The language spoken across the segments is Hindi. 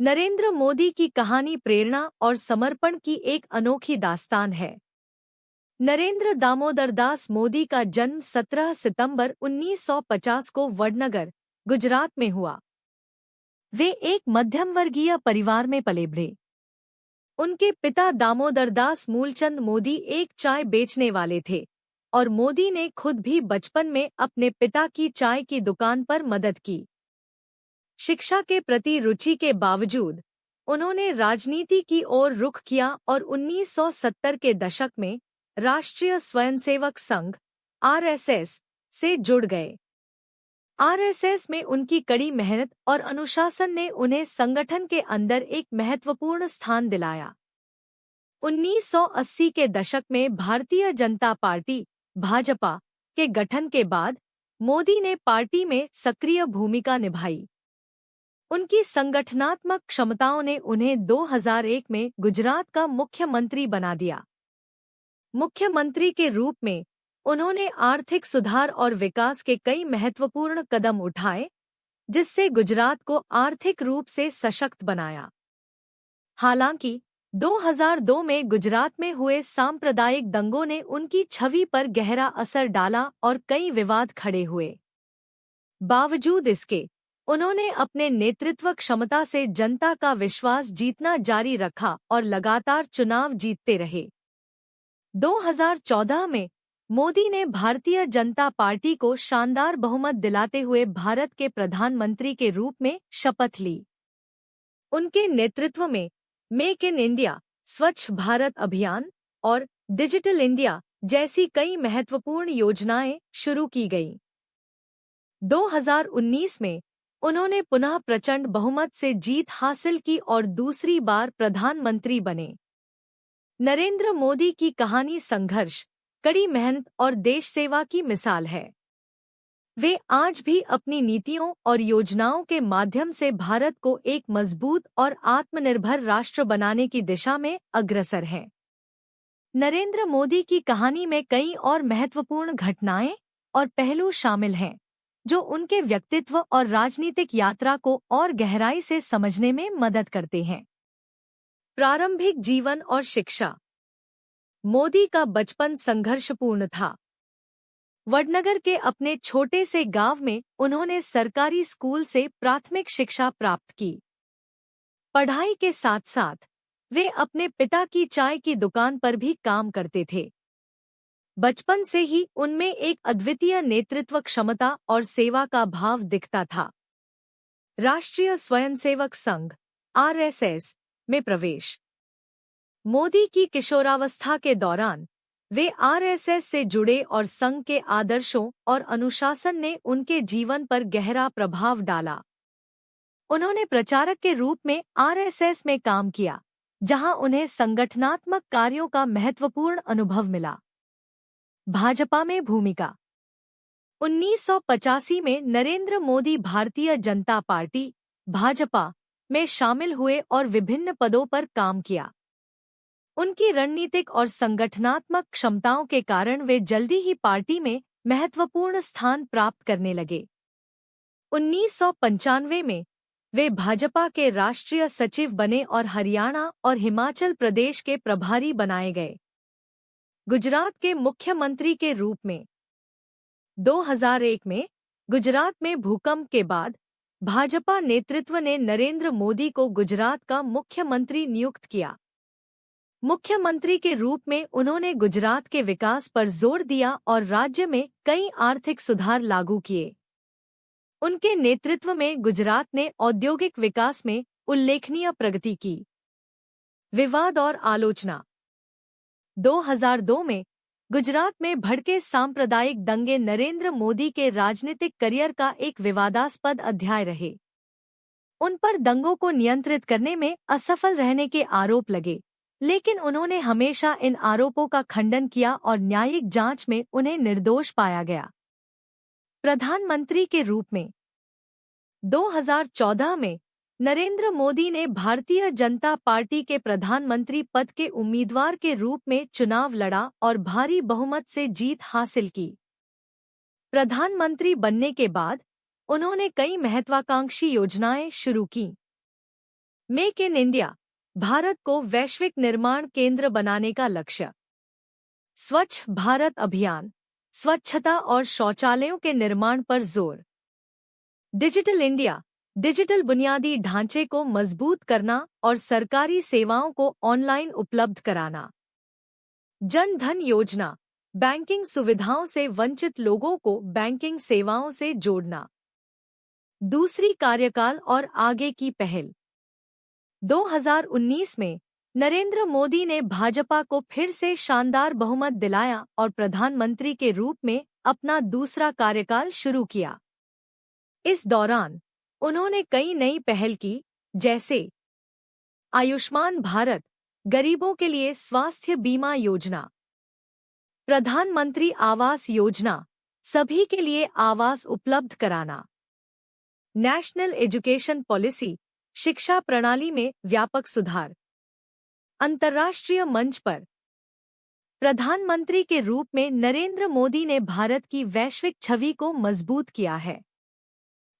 नरेंद्र मोदी की कहानी प्रेरणा और समर्पण की एक अनोखी दास्तान है। नरेंद्र दामोदर दास मोदी का जन्म 17 सितंबर 1950 को वडनगर, गुजरात में हुआ। वे एक मध्यम वर्गीय परिवार में पले बढ़े। उनके पिता दामोदर दास मूलचंद मोदी एक चाय बेचने वाले थे और मोदी ने खुद भी बचपन में अपने पिता की चाय की दुकान पर मदद की। शिक्षा के प्रति रुचि के बावजूद उन्होंने राजनीति की ओर रुख किया और 1970 के दशक में राष्ट्रीय स्वयंसेवक संघ (आरएसएस) से जुड़ गए। आरएसएस में उनकी कड़ी मेहनत और अनुशासन ने उन्हें संगठन के अंदर एक महत्वपूर्ण स्थान दिलाया। 1980 के दशक में भारतीय जनता पार्टी (भाजपा) के गठन के बाद मोदी ने पार्टी में सक्रिय भूमिका निभाई। उनकी संगठनात्मक क्षमताओं ने उन्हें 2001 में गुजरात का मुख्यमंत्री बना दिया। मुख्यमंत्री के रूप में उन्होंने आर्थिक सुधार और विकास के कई महत्वपूर्ण कदम उठाए, जिससे गुजरात को आर्थिक रूप से सशक्त बनाया। हालांकि 2002 में गुजरात में हुए सांप्रदायिक दंगों ने उनकी छवि पर गहरा असर डाला और कई विवाद खड़े हुए। बावजूद इसके, उन्होंने अपने नेतृत्व क्षमता से जनता का विश्वास जीतना जारी रखा और लगातार चुनाव जीतते रहे। 2014 में मोदी ने भारतीय जनता पार्टी को शानदार बहुमत दिलाते हुए भारत के प्रधानमंत्री के रूप में शपथ ली। उनके नेतृत्व में मेक इन इंडिया, स्वच्छ भारत अभियान और डिजिटल इंडिया जैसी कई महत्वपूर्ण योजनाएं शुरू की गईं। 2019 में उन्होंने पुनः प्रचंड बहुमत से जीत हासिल की और दूसरी बार प्रधानमंत्री बने। नरेंद्र मोदी की कहानी संघर्ष, कड़ी मेहनत और देश सेवा की मिसाल है। वे आज भी अपनी नीतियों और योजनाओं के माध्यम से भारत को एक मजबूत और आत्मनिर्भर राष्ट्र बनाने की दिशा में अग्रसर हैं। नरेंद्र मोदी की कहानी में कई और महत्वपूर्ण घटनाएं और पहलू शामिल हैं, जो उनके व्यक्तित्व और राजनीतिक यात्रा को और गहराई से समझने में मदद करते हैं। प्रारंभिक जीवन और शिक्षा। मोदी का बचपन संघर्षपूर्ण था। वडनगर के अपने छोटे से गांव में उन्होंने सरकारी स्कूल से प्राथमिक शिक्षा प्राप्त की। पढ़ाई के साथ साथ वे अपने पिता की चाय की दुकान पर भी काम करते थे। बचपन से ही उनमें एक अद्वितीय नेतृत्व क्षमता और सेवा का भाव दिखता था। राष्ट्रीय स्वयंसेवक संघ (आरएसएस) में प्रवेश। मोदी की किशोरावस्था के दौरान वे आरएसएस से जुड़े और संघ के आदर्शों और अनुशासन ने उनके जीवन पर गहरा प्रभाव डाला। उन्होंने प्रचारक के रूप में आरएसएस में काम किया, जहां उन्हें संगठनात्मक कार्यों का महत्वपूर्ण अनुभव मिला। भाजपा में भूमिका। 1985 में नरेंद्र मोदी भारतीय जनता पार्टी (भाजपा) में शामिल हुए और विभिन्न पदों पर काम किया। उनकी रणनीतिक और संगठनात्मक क्षमताओं के कारण वे जल्दी ही पार्टी में महत्वपूर्ण स्थान प्राप्त करने लगे। 1995 में वे भाजपा के राष्ट्रीय सचिव बने और हरियाणा और हिमाचल प्रदेश के प्रभारी बनाए गए। गुजरात के मुख्यमंत्री के रूप में 2001 में गुजरात में भूकंप के बाद भाजपा नेतृत्व ने नरेंद्र मोदी को गुजरात का मुख्यमंत्री नियुक्त किया। मुख्यमंत्री के रूप में उन्होंने गुजरात के विकास पर जोर दिया और राज्य में कई आर्थिक सुधार लागू किए। उनके नेतृत्व में गुजरात ने औद्योगिक विकास में उल्लेखनीय प्रगति की। विवाद और आलोचना। 2002 में गुजरात में भड़के सांप्रदायिक दंगे नरेंद्र मोदी के राजनीतिक करियर का एक विवादास्पद अध्याय रहे। उन पर दंगों को नियंत्रित करने में असफल रहने के आरोप लगे, लेकिन उन्होंने हमेशा इन आरोपों का खंडन किया और न्यायिक जांच में उन्हें निर्दोष पाया गया। प्रधानमंत्री के रूप में 2014 में नरेंद्र मोदी ने भारतीय जनता पार्टी के प्रधानमंत्री पद के उम्मीदवार के रूप में चुनाव लड़ा और भारी बहुमत से जीत हासिल की। प्रधानमंत्री बनने के बाद उन्होंने कई महत्वाकांक्षी योजनाएं शुरू की। मेक इन इंडिया, भारत को वैश्विक निर्माण केंद्र बनाने का लक्ष्य। स्वच्छ भारत अभियान, स्वच्छता और शौचालयों के निर्माण पर जोर। डिजिटल इंडिया, डिजिटल बुनियादी ढांचे को मजबूत करना और सरकारी सेवाओं को ऑनलाइन उपलब्ध कराना। जन धन योजना, बैंकिंग सुविधाओं से वंचित लोगों को बैंकिंग सेवाओं से जोड़ना। दूसरी कार्यकाल और आगे की पहल। 2019 में नरेंद्र मोदी ने भाजपा को फिर से शानदार बहुमत दिलाया और प्रधानमंत्री के रूप में अपना दूसरा कार्यकाल शुरू किया। इस दौरान उन्होंने कई नई पहल की, जैसे आयुष्मान भारत, गरीबों के लिए स्वास्थ्य बीमा योजना, प्रधानमंत्री आवास योजना, सभी के लिए आवास उपलब्ध कराना, नेशनल एजुकेशन पॉलिसी, शिक्षा प्रणाली में व्यापक सुधार। अंतर्राष्ट्रीय मंच पर प्रधानमंत्री के रूप में नरेंद्र मोदी ने भारत की वैश्विक छवि को मजबूत किया है।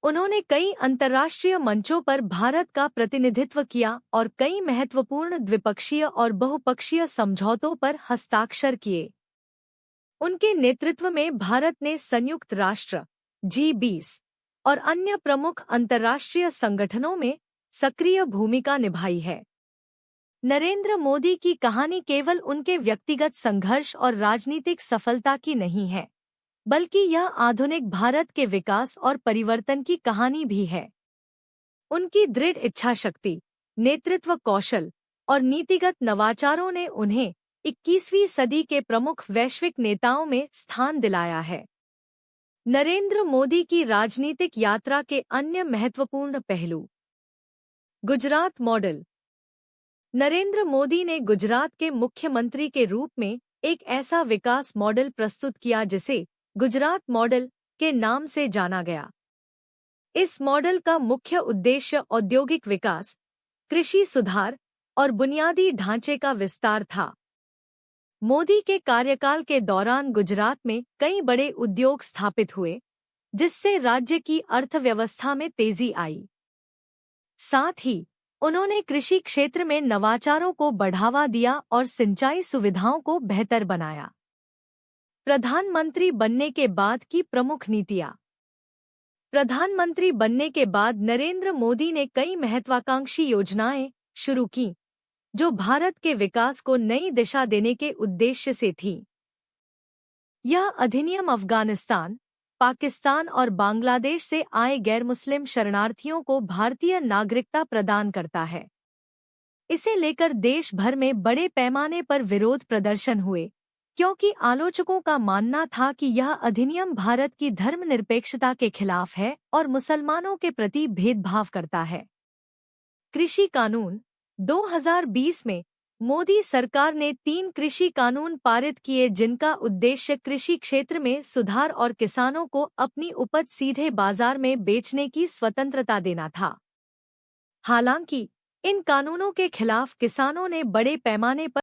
उन्होंने कई अंतर्राष्ट्रीय मंचों पर भारत का प्रतिनिधित्व किया और कई महत्वपूर्ण द्विपक्षीय और बहुपक्षीय समझौतों पर हस्ताक्षर किए। उनके नेतृत्व में भारत ने संयुक्त राष्ट्र, G20 और अन्य प्रमुख अंतर्राष्ट्रीय संगठनों में सक्रिय भूमिका निभाई है। नरेंद्र मोदी की कहानी केवल उनके व्यक्तिगत संघर्ष और राजनीतिक सफलता की नहीं है, बल्कि यह आधुनिक भारत के विकास और परिवर्तन की कहानी भी है। उनकी दृढ़ इच्छाशक्ति, नेतृत्व कौशल और नीतिगत नवाचारों ने उन्हें 21वीं सदी के प्रमुख वैश्विक नेताओं में स्थान दिलाया है। नरेंद्र मोदी की राजनीतिक यात्रा के अन्य महत्वपूर्ण पहलू। गुजरात मॉडल। नरेंद्र मोदी ने गुजरात के मुख्यमंत्री के रूप में एक ऐसा विकास मॉडल प्रस्तुत किया जिसे गुजरात मॉडल के नाम से जाना गया। इस मॉडल का मुख्य उद्देश्य औद्योगिक विकास, कृषि सुधार और बुनियादी ढांचे का विस्तार था। मोदी के कार्यकाल के दौरान गुजरात में कई बड़े उद्योग स्थापित हुए, जिससे राज्य की अर्थव्यवस्था में तेजी आई। साथ ही उन्होंने कृषि क्षेत्र में नवाचारों को बढ़ावा दिया और सिंचाई सुविधाओं को बेहतर बनाया। प्रधानमंत्री बनने के बाद की प्रमुख नीतियां। प्रधानमंत्री बनने के बाद नरेंद्र मोदी ने कई महत्वाकांक्षी योजनाएं शुरू की, जो भारत के विकास को नई दिशा देने के उद्देश्य से थी। यह अधिनियम अफगानिस्तान, पाकिस्तान और बांग्लादेश से आए गैर मुस्लिम शरणार्थियों को भारतीय नागरिकता प्रदान करता है। इसे लेकर देश भर में बड़े पैमाने पर विरोध प्रदर्शन हुए, क्योंकि आलोचकों का मानना था कि यह अधिनियम भारत की धर्मनिरपेक्षता के खिलाफ है और मुसलमानों के प्रति भेदभाव करता है। कृषि कानून। 2020 में मोदी सरकार ने 3 कृषि कानून पारित किए, जिनका उद्देश्य कृषि क्षेत्र में सुधार और किसानों को अपनी उपज सीधे बाजार में बेचने की स्वतंत्रता देना था। हालांकि इन कानूनों के खिलाफ किसानों ने बड़े पैमाने पर